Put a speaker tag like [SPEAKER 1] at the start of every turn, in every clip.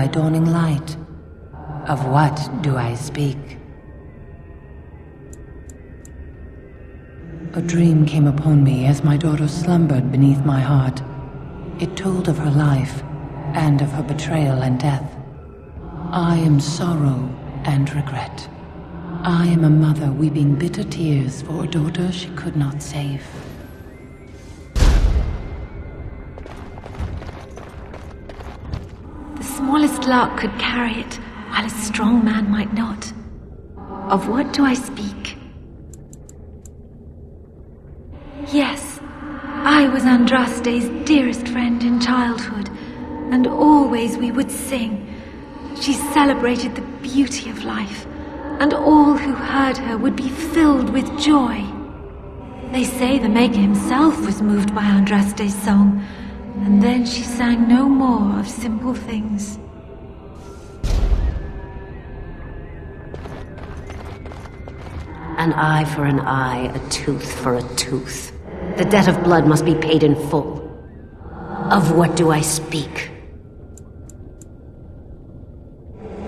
[SPEAKER 1] by dawning light. Of what do I speak? A dream came upon me as my daughter slumbered beneath my heart. It told of her life, and of her betrayal and death. I am sorrow and regret. I am a mother weeping bitter tears for a daughter she could not save.
[SPEAKER 2] The smallest lark could carry it, while a strong man might not. Of what do I speak? Yes, I was Andraste's dearest friend in childhood, and always we would sing. She celebrated the beauty of life, and all who heard her would be filled with joy. They say the Maker himself was moved by Andraste's song, and then she sang no more of simple things.
[SPEAKER 3] An eye for an eye, a tooth for a tooth. The debt of blood must be paid in full. Of what do I speak?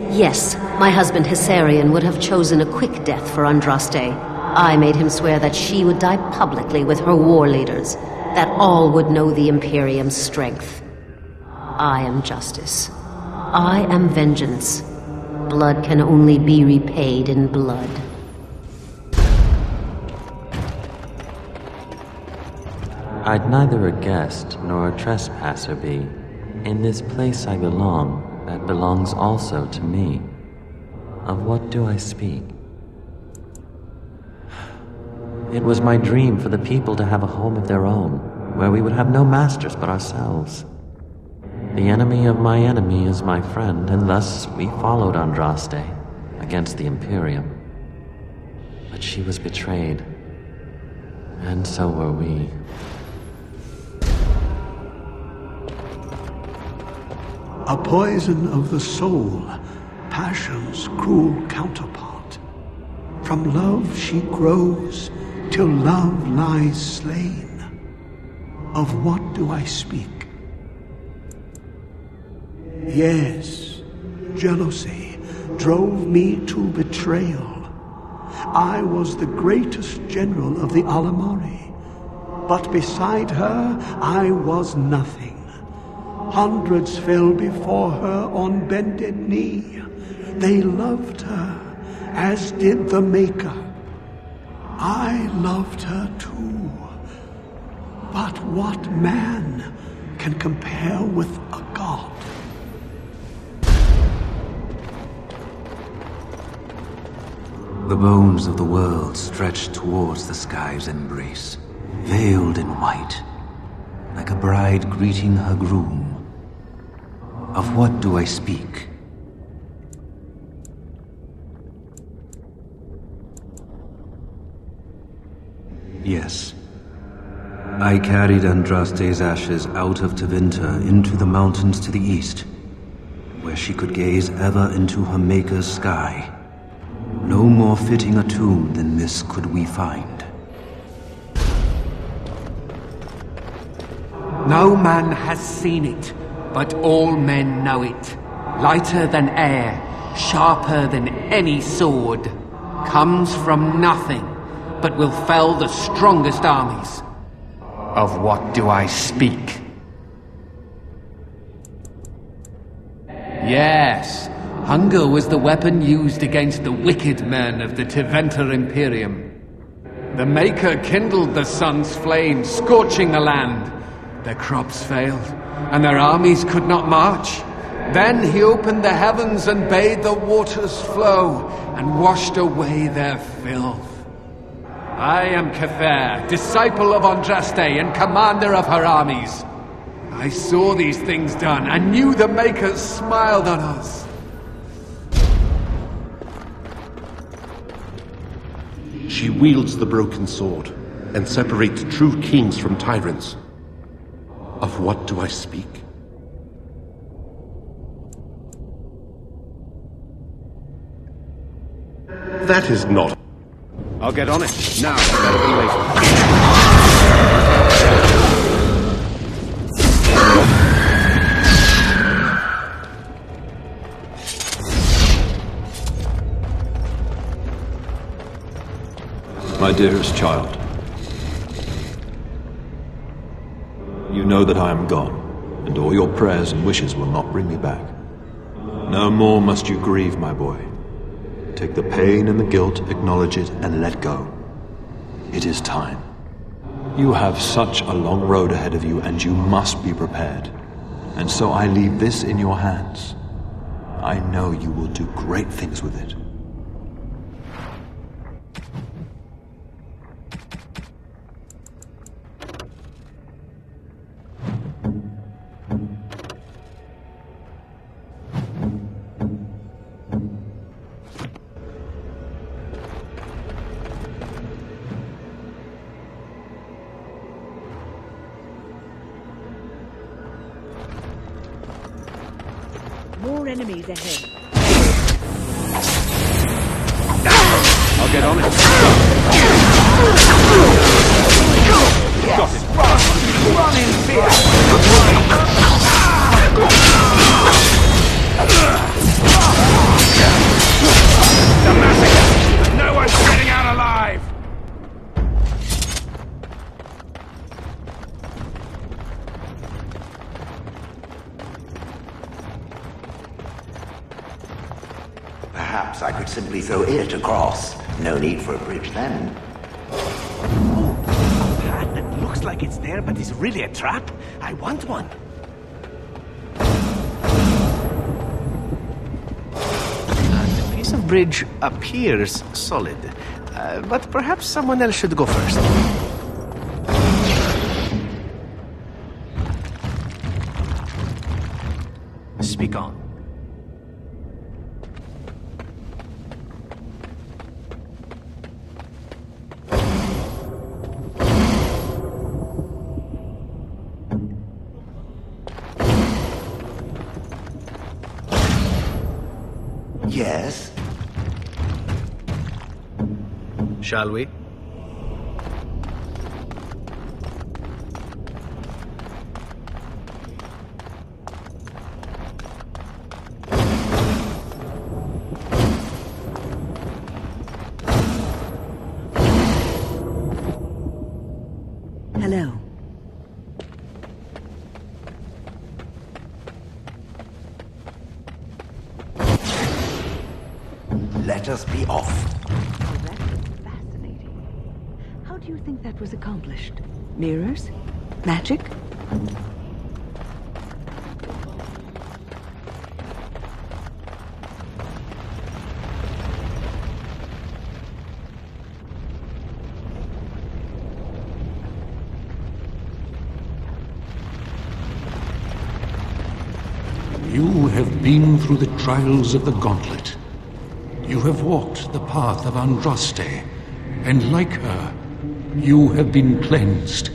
[SPEAKER 3] Yes, my husband Hessarian would have chosen a quick death for Andraste. I made him swear that she would die publicly with her war leaders, that all would know the Imperium's strength. I am justice. I am vengeance. Blood can only be repaid in blood.
[SPEAKER 4] I'd neither a guest nor a trespasser be. In this place I belong, that belongs also to me. Of what do I speak? It was my dream for the people to have a home of their own, where we would have no masters but ourselves. The enemy of my enemy is my friend, and thus we followed Andraste against the Imperium. But she was betrayed, and so were we.
[SPEAKER 5] A poison of the soul, passion's cruel counterpart. From love she grows, till love lies slain. Of what do I speak? Yes, jealousy drove me to betrayal. I was the greatest general of the Alamari, but beside her I was nothing. Hundreds fell before her on bended knee. They loved her, as did the Maker. I loved her too. But what man can compare with a god?
[SPEAKER 6] The bones of the world stretched towards the sky's embrace, veiled in white, like a bride greeting her groom. Of what do I speak? Yes. I carried Andraste's ashes out of Tevinter into the mountains to the east, where she could gaze ever into her Maker's sky. No more fitting a tomb than this could we find.
[SPEAKER 7] No man has seen it, but all men know it. Lighter than air, sharper than any sword. Comes from nothing, but will fell the strongest armies. Of what do I speak? Yes, hunger was the weapon used against the wicked men of the Tevinter Imperium. The Maker kindled the sun's flame, scorching the land. Their crops failed, and their armies could not march. Then he opened the heavens and bade the waters flow, and washed away their filth. I am Cather, disciple of Andraste and commander of her armies. I saw these things done, and knew the Makers smiled on us.
[SPEAKER 8] She wields the broken sword, and separates true kings from tyrants. Of what do I speak? That is not... I'll get on it. Now, that'll be later.
[SPEAKER 9] My dearest child, you know that I am gone, and all your prayers and wishes will not bring me back. No more must you grieve, my boy. Take the pain and the guilt, acknowledge it, and let go. It is time. You have such a long road ahead of you, and you must be prepared. And so I leave this in your hands. I know you will do great things with it.
[SPEAKER 10] More enemies ahead.
[SPEAKER 7] I'll get on it. Got it.
[SPEAKER 10] Run in fear!
[SPEAKER 7] The massacre! No one's getting out alive!
[SPEAKER 11] Perhaps I could simply throw it across. No need for a bridge then.
[SPEAKER 10] Oh, a path that looks like it's there but is really a trap? I want one. The piece of bridge appears solid, but perhaps someone else should go first. Speak on.
[SPEAKER 11] Yes?
[SPEAKER 10] Shall we?
[SPEAKER 12] Hello.
[SPEAKER 11] Let us be off.
[SPEAKER 12] That was fascinating. How do you think that was accomplished? Mirrors? Magic?
[SPEAKER 13] You have been through the trials of the gauntlet. You have walked the path of Andraste, and like her, you have been cleansed.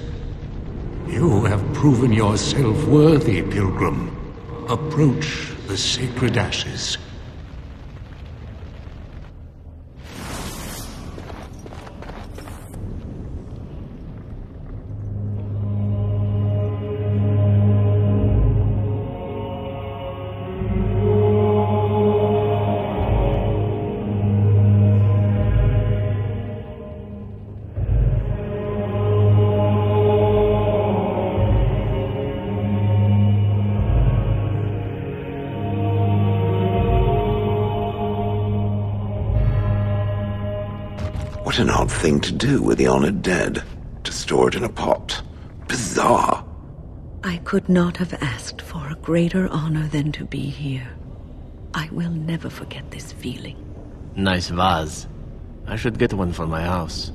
[SPEAKER 13] You have proven yourself worthy, pilgrim. Approach the sacred ashes.
[SPEAKER 11] What an odd thing to do with the honored dead. To store it in a pot. Bizarre.
[SPEAKER 12] I could not have asked for a greater honor than to be here. I will never forget this feeling.
[SPEAKER 10] Nice vase. I should get one for my house.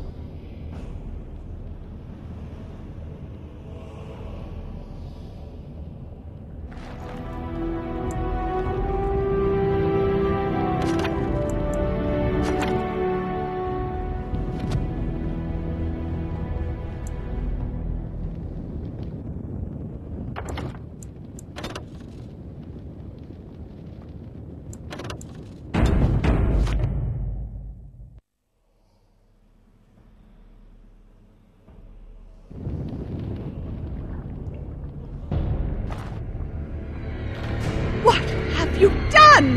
[SPEAKER 12] You done!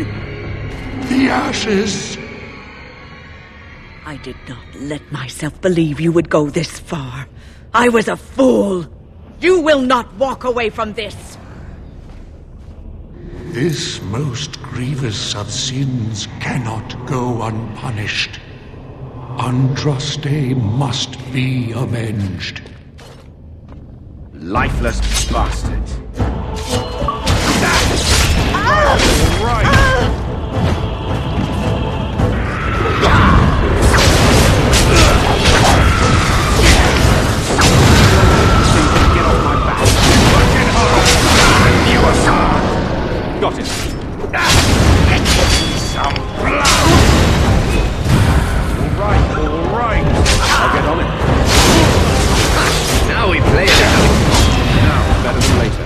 [SPEAKER 13] The ashes!
[SPEAKER 12] I did not let myself believe you would go this far. I was a fool. You will not walk away from this.
[SPEAKER 13] This most grievous of sins cannot go unpunished. Andraste must be avenged.
[SPEAKER 14] Lifeless bastard. Got it. Some blood. All right. I'll get on it. Now we play it out. Now, better than later.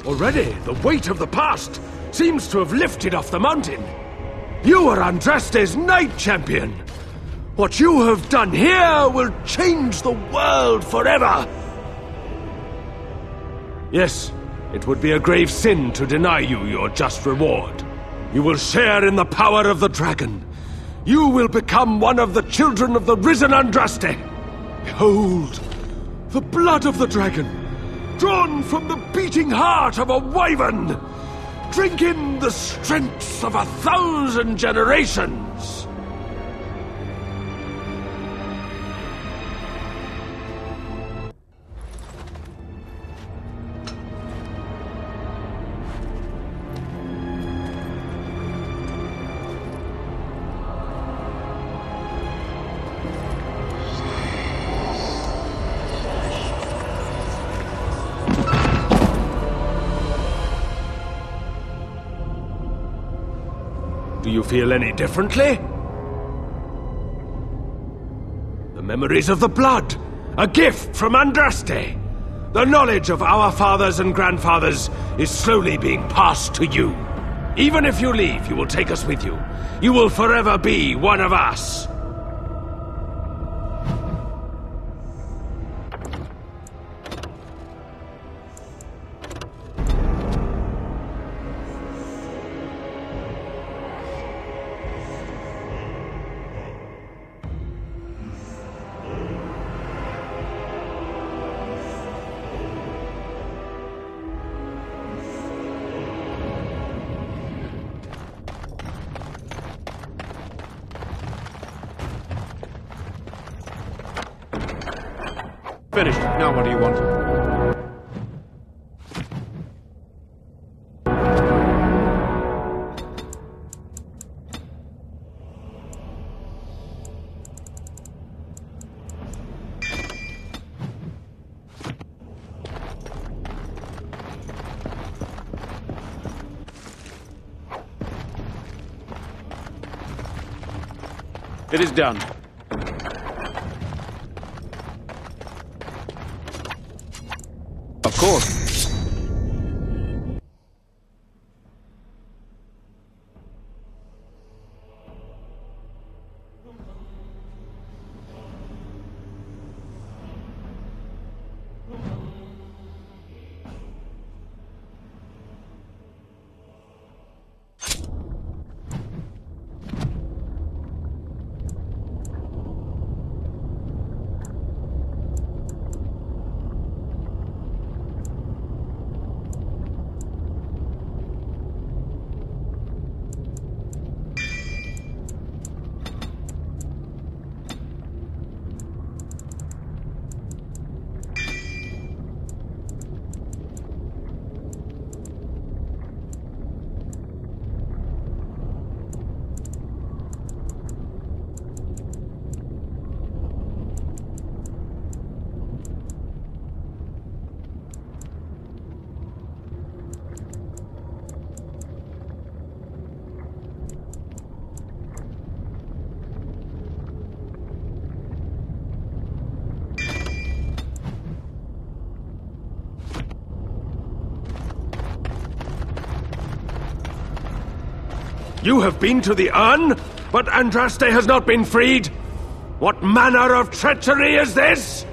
[SPEAKER 15] Already, the weight of the past seems to have lifted off the mountain. You are Andraste's Knight Champion. What you have done here will change the world forever. Yes, it would be a grave sin to deny you your just reward. You will share in the power of the dragon. You will become one of the children of the risen Andraste. Behold, the blood of the dragon, drawn from the beating heart of a wyvern. Drink in the strength of 1,000 generations. Do you feel any differently? The memories of the blood, a gift from Andraste. The knowledge of our fathers and grandfathers is slowly being passed to you. Even if you leave, you will take us with you. You will forever be one of us.
[SPEAKER 14] Finished. Now what do you want? It is done. Of course.
[SPEAKER 15] You have been to the Urn, but Andraste has not been freed? What manner of treachery is this?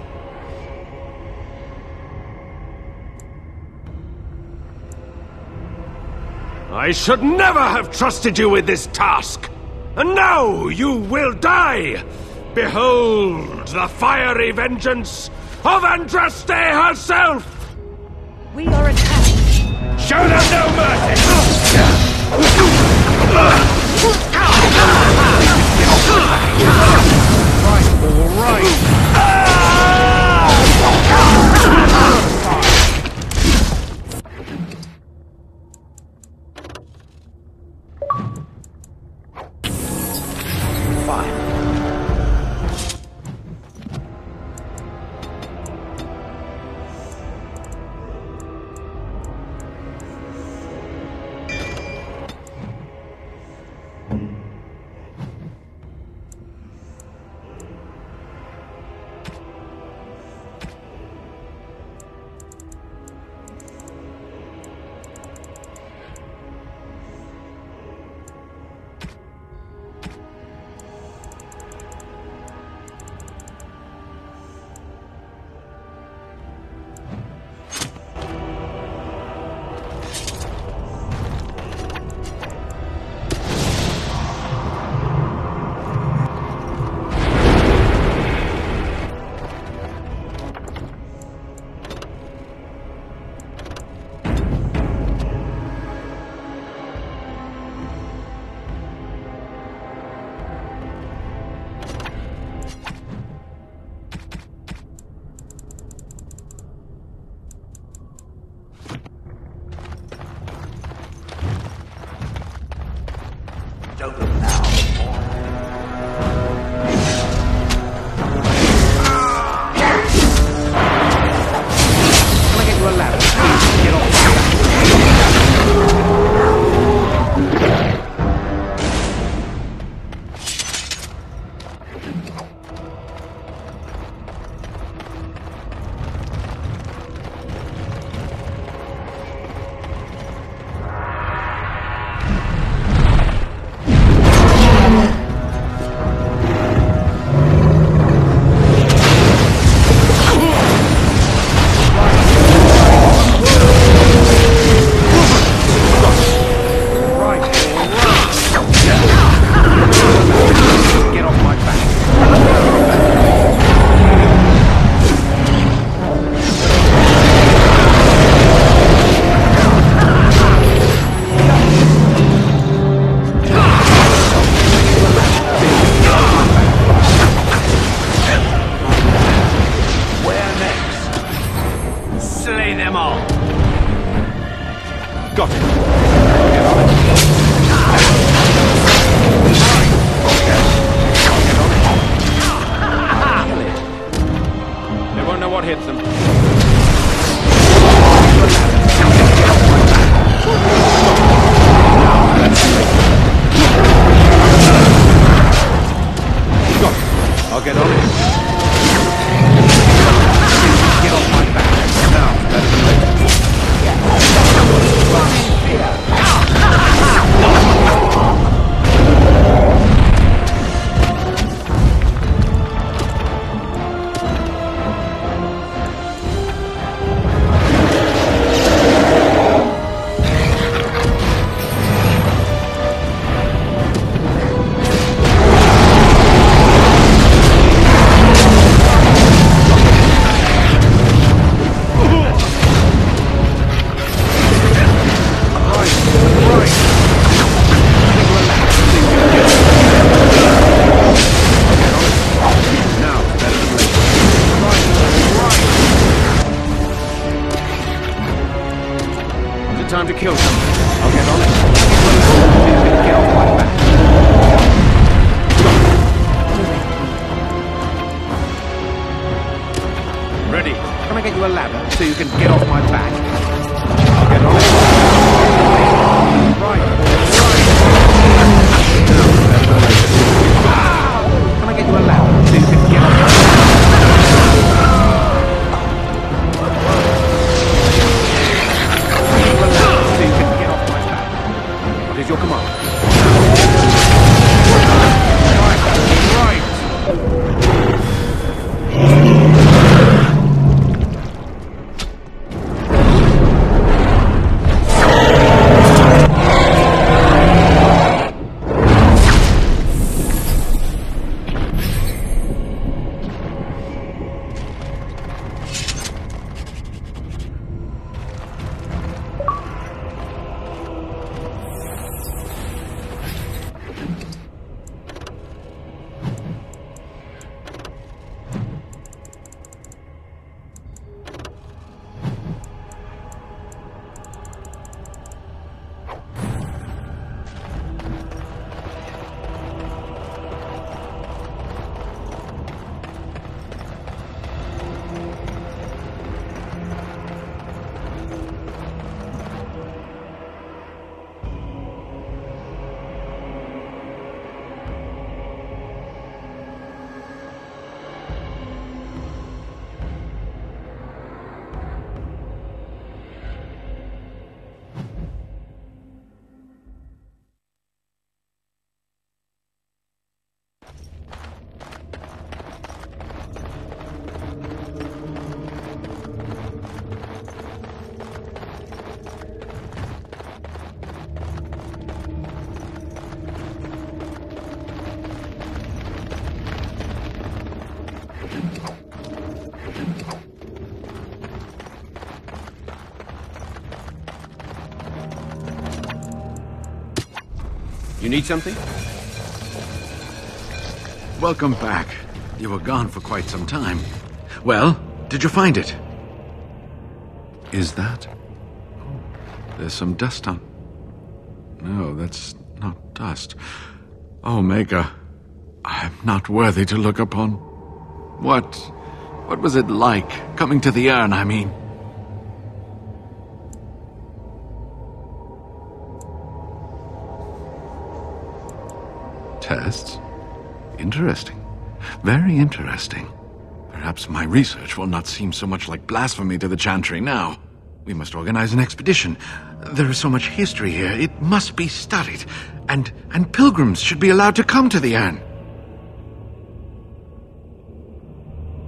[SPEAKER 15] I should never have trusted you with this task! And now you will die! Behold the fiery vengeance of Andraste herself!
[SPEAKER 16] We are attacked!
[SPEAKER 15] Show them no mercy!
[SPEAKER 10] Time to kill someone. I'll get on it. Get off my back. Ready. Can I get you a ladder so you can get off my back? I'll get on it. Right. Now, can I get you a ladder so you can get off my back? What is your command?
[SPEAKER 14] You need something?
[SPEAKER 9] Welcome back. You were gone for quite some time. Well, did you find it? Is that? There's some dust on. No, that's not dust. Oh, Maker, I am not worthy to look upon. What was it like, coming to the urn, I mean? Tests? Interesting. Very interesting. Perhaps my research will not seem so much like blasphemy to the Chantry now. We must organize an expedition. There is so much history here, it must be studied. And pilgrims should be allowed to come to the urn.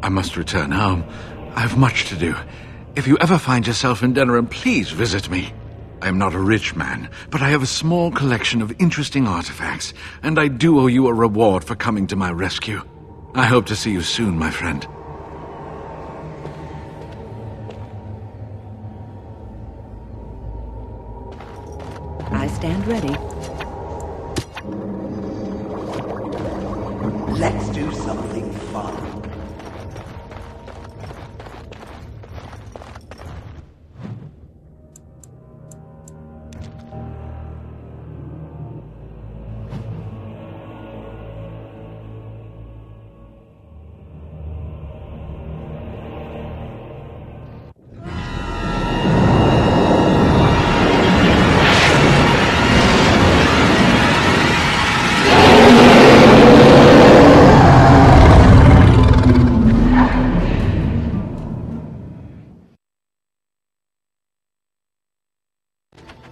[SPEAKER 9] I must return home. I have much to do. If you ever find yourself in Denerim, please visit me. I am not a rich man, but I have a small collection of interesting artifacts, and I do owe you a reward for coming to my rescue. I hope to see you soon, my friend.
[SPEAKER 12] I stand ready.
[SPEAKER 5] Let's do something fun.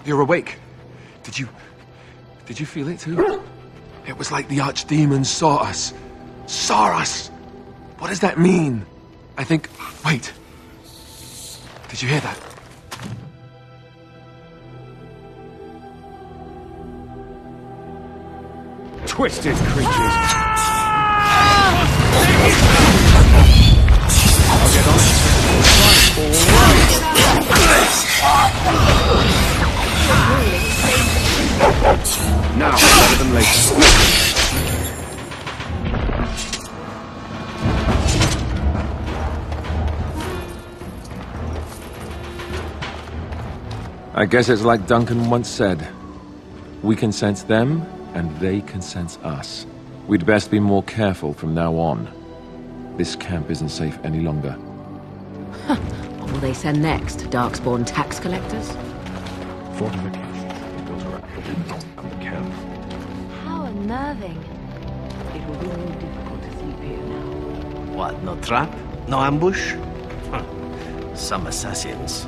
[SPEAKER 15] You're awake. Did you feel it too? It was like the archdemons saw us. Saw us! What does that mean? I think... Wait. Did you hear that? Twisted creatures. I'll get on it. Now, better than later.
[SPEAKER 17] I guess it's like Duncan once said. We can sense them, and they can sense us. We'd best be more careful from now on. This camp isn't safe any longer.
[SPEAKER 3] What will they send next? Darkspawn tax collectors?
[SPEAKER 14] Fortifications built around the window of the camp.
[SPEAKER 2] How unnerving.
[SPEAKER 12] It will be more difficult to sleep here now.
[SPEAKER 10] What, no trap? No ambush? Huh. Some assassins.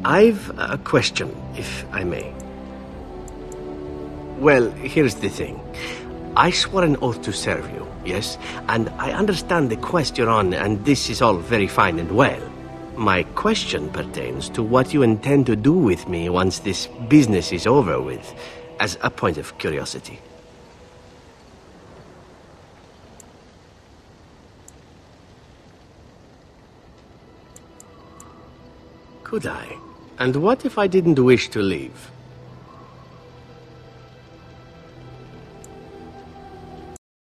[SPEAKER 10] I've a question, if I may. Well, here's the thing. I swore an oath to serve you, yes? And I understand the quest you're on, and this is all very fine and well. My question pertains to what you intend to do with me once this business is over with, as a point of curiosity. Could I? And what if I didn't wish to leave?